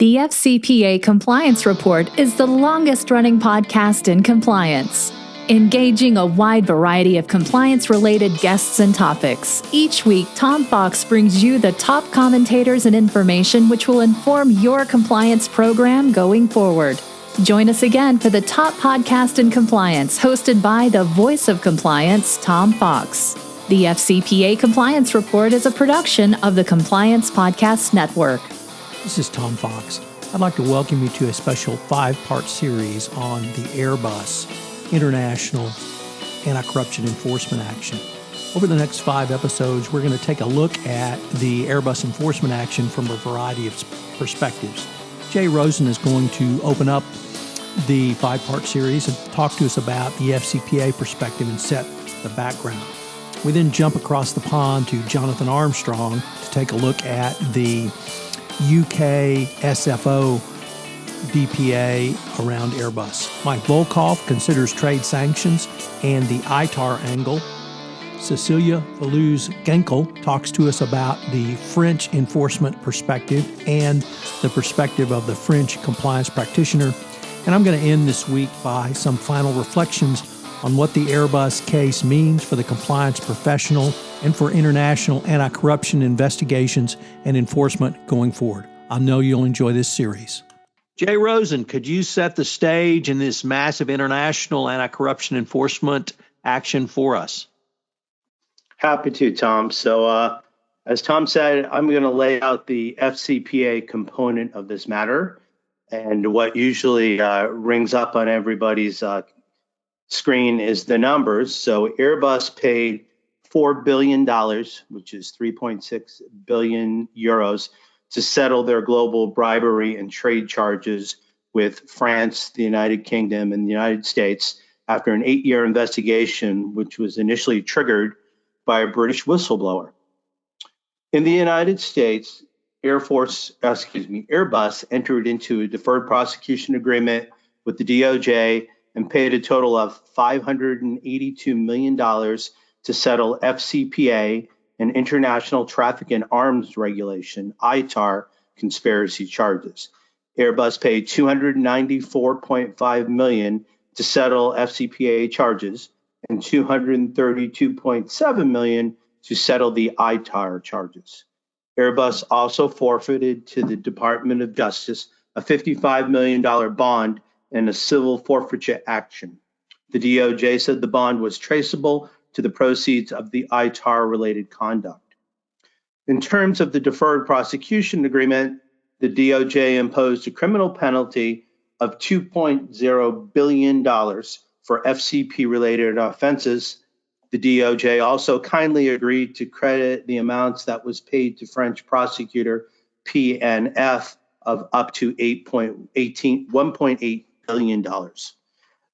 The FCPA Compliance Report is the longest-running podcast in compliance, engaging a wide variety of compliance-related guests and topics. Each week, Tom Fox brings you the top commentators and information which will inform your compliance program going forward. Join us again for the top podcast in compliance, hosted by the voice of compliance, Tom Fox. The FCPA Compliance Report is a production of the Compliance Podcast Network. This is Tom Fox. I'd like to welcome you to a special 5-part series on the Airbus International Anti-Corruption Enforcement Action. Over the next 5 episodes, we're going to take a look at the Airbus enforcement action from a variety of perspectives. Jay Rosen is going to open up the 5-part series and talk to us about the FCPA perspective and set the background. We then jump across the pond to Jonathan Armstrong to take a look at the UK SFO DPA around Airbus. Mike Volkov considers trade sanctions and the ITAR angle. Cecilia, Fellouse-Guenkel, talks to us about the French enforcement perspective and the perspective of the French compliance practitioner. And I'm going to end this week by some final reflections on what the Airbus case means for the compliance professional and for international anti-corruption investigations and enforcement going forward. I know you'll enjoy this series. Jay Rosen, could you set the stage in this massive international anti-corruption enforcement action for us? Happy to, Tom. So as Tom said, I'm going to lay out the FCPA component of this matter. And what usually rings up on everybody's screen is the numbers. So Airbus paid $4 billion, which is 3.6 billion euros, to settle their global bribery and trade charges with France, the United Kingdom, and the United States after an 8-year investigation, which was initially triggered by a British whistleblower. In the United States, Airbus entered into a deferred prosecution agreement with the DOJ and paid a total of $582 million to settle FCPA and International Traffic in Arms Regulation, ITAR, conspiracy charges. Airbus paid $294.5 million to settle FCPA charges and $232.7 million to settle the ITAR charges. Airbus also forfeited to the Department of Justice a $55 million bond in a civil forfeiture action. The DOJ said the bond was traceable to the proceeds of the ITAR-related conduct. In terms of the deferred prosecution agreement, the DOJ imposed a criminal penalty of $2.0 billion for FCP-related offenses. The DOJ also kindly agreed to credit the amounts that was paid to French prosecutor PNF of up to $1.8 billion.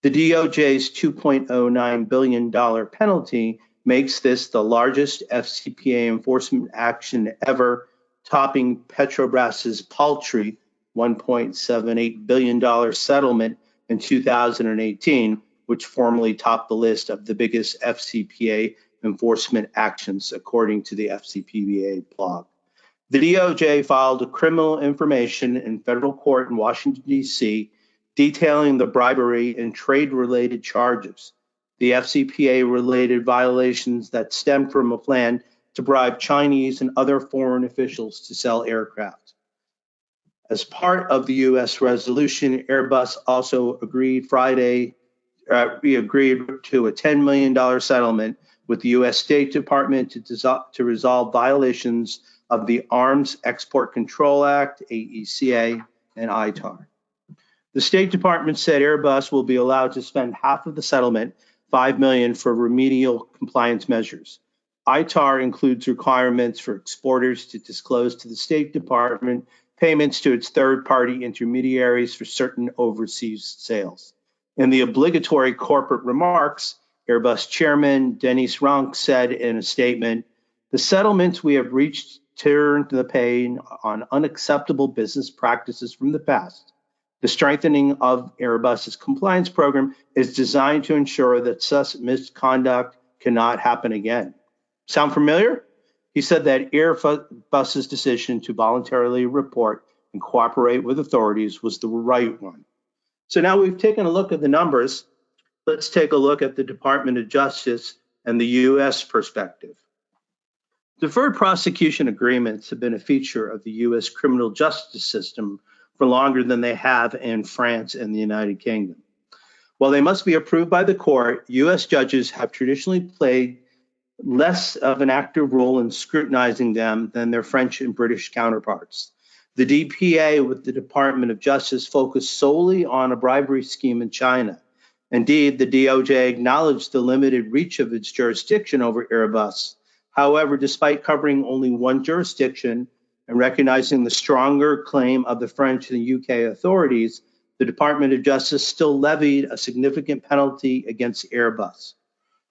The DOJ's $2.09 billion penalty makes this the largest FCPA enforcement action ever, topping Petrobras's paltry $1.78 billion settlement in 2018, which formally topped the list of the biggest FCPA enforcement actions, according to the FCPA blog. The DOJ filed a criminal information in federal court in Washington, D.C., detailing the bribery and trade-related charges, the FCPA-related violations that stem from a plan to bribe Chinese and other foreign officials to sell aircraft. As part of the U.S. resolution, Airbus also agreed to a $10 million settlement with the U.S. State Department to resolve violations of the Arms Export Control Act, AECA, and ITAR. The State Department said Airbus will be allowed to spend half of the settlement, $5 million, for remedial compliance measures. ITAR includes requirements for exporters to disclose to the State Department payments to its third-party intermediaries for certain overseas sales. In the obligatory corporate remarks, Airbus Chairman Dennis Rank said in a statement, "The settlements we have reached turn the pain on unacceptable business practices from the past. The strengthening of Airbus's compliance program is designed to ensure that such misconduct cannot happen again." Sound familiar? He said that Airbus's decision to voluntarily report and cooperate with authorities was the right one. So now we've taken a look at the numbers. Let's take a look at the Department of Justice and the U.S. perspective. Deferred prosecution agreements have been a feature of the U.S. criminal justice system for longer than they have in France and the United Kingdom. While they must be approved by the court, U.S. judges have traditionally played less of an active role in scrutinizing them than their French and British counterparts. The DPA with the Department of Justice focused solely on a bribery scheme in China. Indeed, the DOJ acknowledged the limited reach of its jurisdiction over Airbus. However, despite covering only one jurisdiction and recognizing the stronger claim of the French and UK authorities, the Department of Justice still levied a significant penalty against Airbus.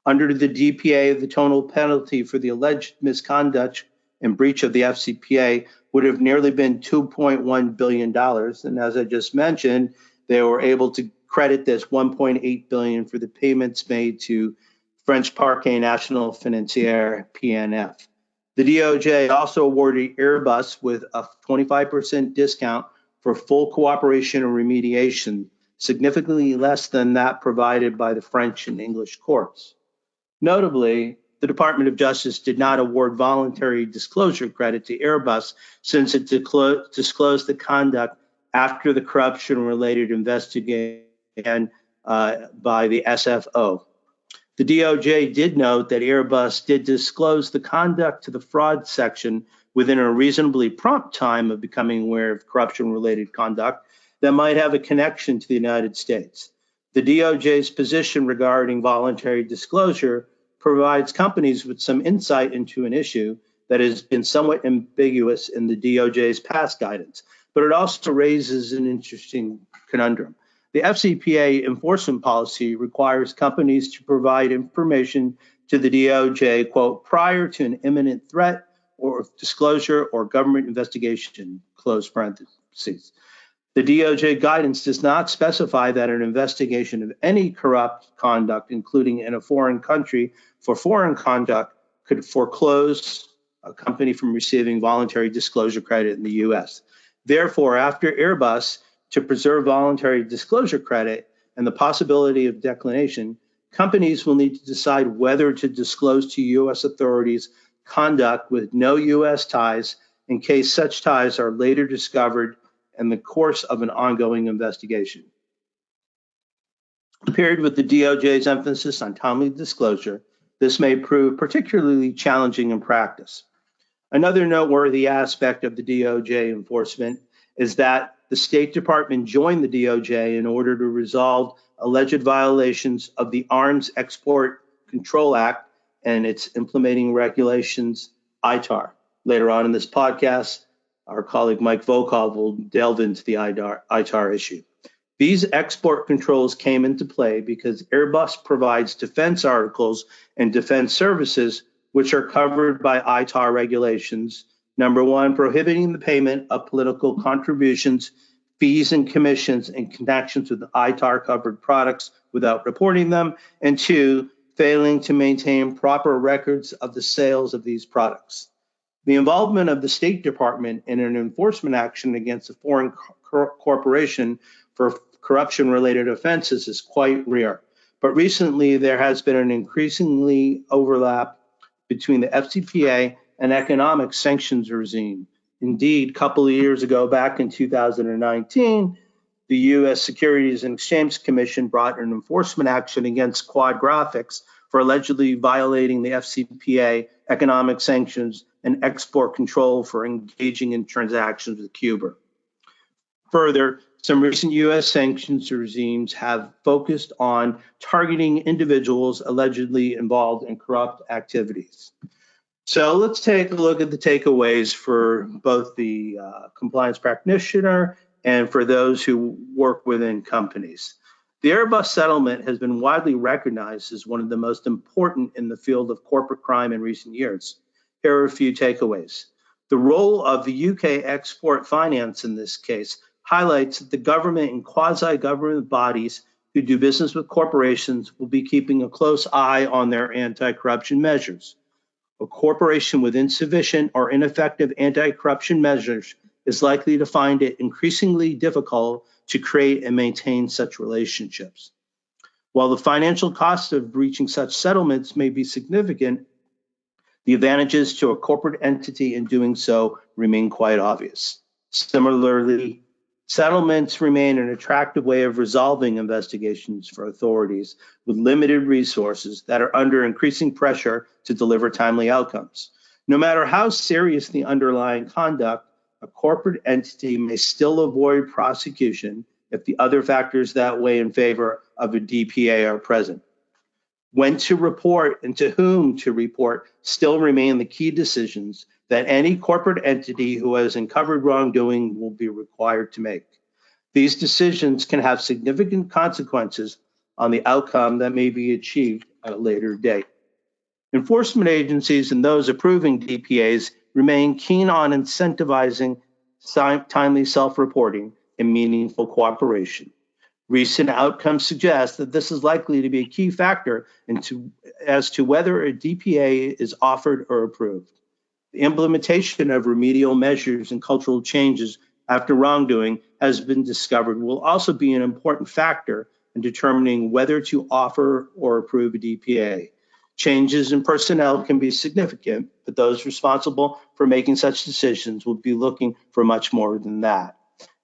Under the DPA, the total penalty for the alleged misconduct and breach of the FCPA would have nearly been $2.1 billion. And as I just mentioned, they were able to credit this $1.8 billion for the payments made to French Parquet National Financier, PNF. The DOJ also awarded Airbus with a 25% discount for full cooperation and remediation, significantly less than that provided by the French and English courts. Notably, the Department of Justice did not award voluntary disclosure credit to Airbus since it disclosed the conduct after the corruption-related investigation by the SFO. The DOJ did note that Airbus did disclose the conduct to the fraud section within a reasonably prompt time of becoming aware of corruption-related conduct that might have a connection to the United States. The DOJ's position regarding voluntary disclosure provides companies with some insight into an issue that has been somewhat ambiguous in the DOJ's past guidance, but it also raises an interesting conundrum. The FCPA enforcement policy requires companies to provide information to the DOJ, quote, prior to an imminent threat or disclosure or government investigation, close parentheses. The DOJ guidance does not specify that an investigation of any corrupt conduct, including in a foreign country for foreign conduct, could foreclose a company from receiving voluntary disclosure credit in the U.S. Therefore, after Airbus, to preserve voluntary disclosure credit and the possibility of declination, companies will need to decide whether to disclose to U.S. authorities conduct with no U.S. ties in case such ties are later discovered in the course of an ongoing investigation. Paired with the DOJ's emphasis on timely disclosure, this may prove particularly challenging in practice. Another noteworthy aspect of the DOJ enforcement is that the State Department joined the DOJ in order to resolve alleged violations of the Arms Export Control Act and its implementing regulations, ITAR. Later on in this podcast, our colleague Mike Volkov will delve into the ITAR issue. These export controls came into play because Airbus provides defense articles and defense services which are covered by ITAR regulations. Number one, prohibiting the payment of political contributions, fees, and commissions in connections with ITAR-covered products without reporting them. And two, failing to maintain proper records of the sales of these products. The involvement of the State Department in an enforcement action against a foreign corporation for corruption-related offenses is quite rare. But recently, there has been an increasingly overlap between the FCPA and economic sanctions regime. Indeed, a couple of years ago, back in 2019, the U.S. Securities and Exchange Commission brought an enforcement action against Quad Graphics for allegedly violating the FCPA economic sanctions and export control for engaging in transactions with Cuba. Further, some recent U.S. sanctions regimes have focused on targeting individuals allegedly involved in corrupt activities. So let's take a look at the takeaways for both the compliance practitioner and for those who work within companies. The Airbus settlement has been widely recognized as one of the most important in the field of corporate crime in recent years. Here are a few takeaways. The role of the UK export finance in this case highlights that the government and quasi-government bodies who do business with corporations will be keeping a close eye on their anti-corruption measures. A corporation with insufficient or ineffective anti-corruption measures is likely to find it increasingly difficult to create and maintain such relationships. While the financial cost of reaching such settlements may be significant, the advantages to a corporate entity in doing so remain quite obvious. Similarly, settlements remain an attractive way of resolving investigations for authorities with limited resources that are under increasing pressure to deliver timely outcomes. No matter how serious the underlying conduct, a corporate entity may still avoid prosecution if the other factors that weigh in favor of a DPA are present. When to report and to whom to report still remain the key decisions that any corporate entity who has uncovered wrongdoing will be required to make. These decisions can have significant consequences on the outcome that may be achieved at a later date. Enforcement agencies and those approving DPAs remain keen on incentivizing timely self-reporting and meaningful cooperation. Recent outcomes suggest that this is likely to be a key factor as to whether a DPA is offered or approved. The implementation of remedial measures and cultural changes after wrongdoing has been discovered will also be an important factor in determining whether to offer or approve a DPA. Changes in personnel can be significant, but those responsible for making such decisions will be looking for much more than that.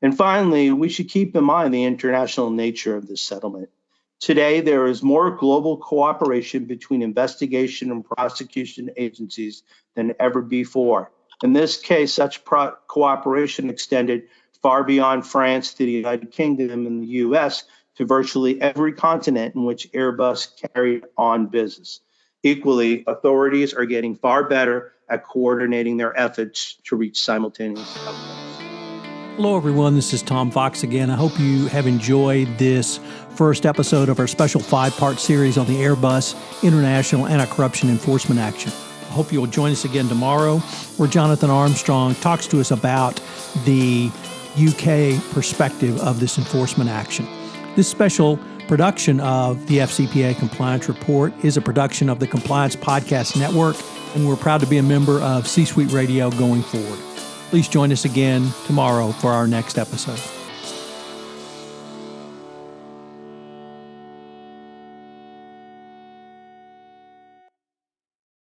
And finally, we should keep in mind the international nature of this settlement. Today, there is more global cooperation between investigation and prosecution agencies than ever before. In this case, such cooperation extended far beyond France to the United Kingdom and the US to virtually every continent in which Airbus carried on business. Equally, authorities are getting far better at coordinating their efforts to reach simultaneous outcomes. Hello, everyone. This is Tom Fox again. I hope you have enjoyed this first episode of our special 5-part series on the Airbus International Anti-Corruption Enforcement Action. I hope you'll join us again tomorrow, where Jonathan Armstrong talks to us about the UK perspective of this enforcement action. This special production of the FCPA Compliance Report is a production of the Compliance Podcast Network, and we're proud to be a member of C-Suite Radio going forward. Please join us again tomorrow for our next episode.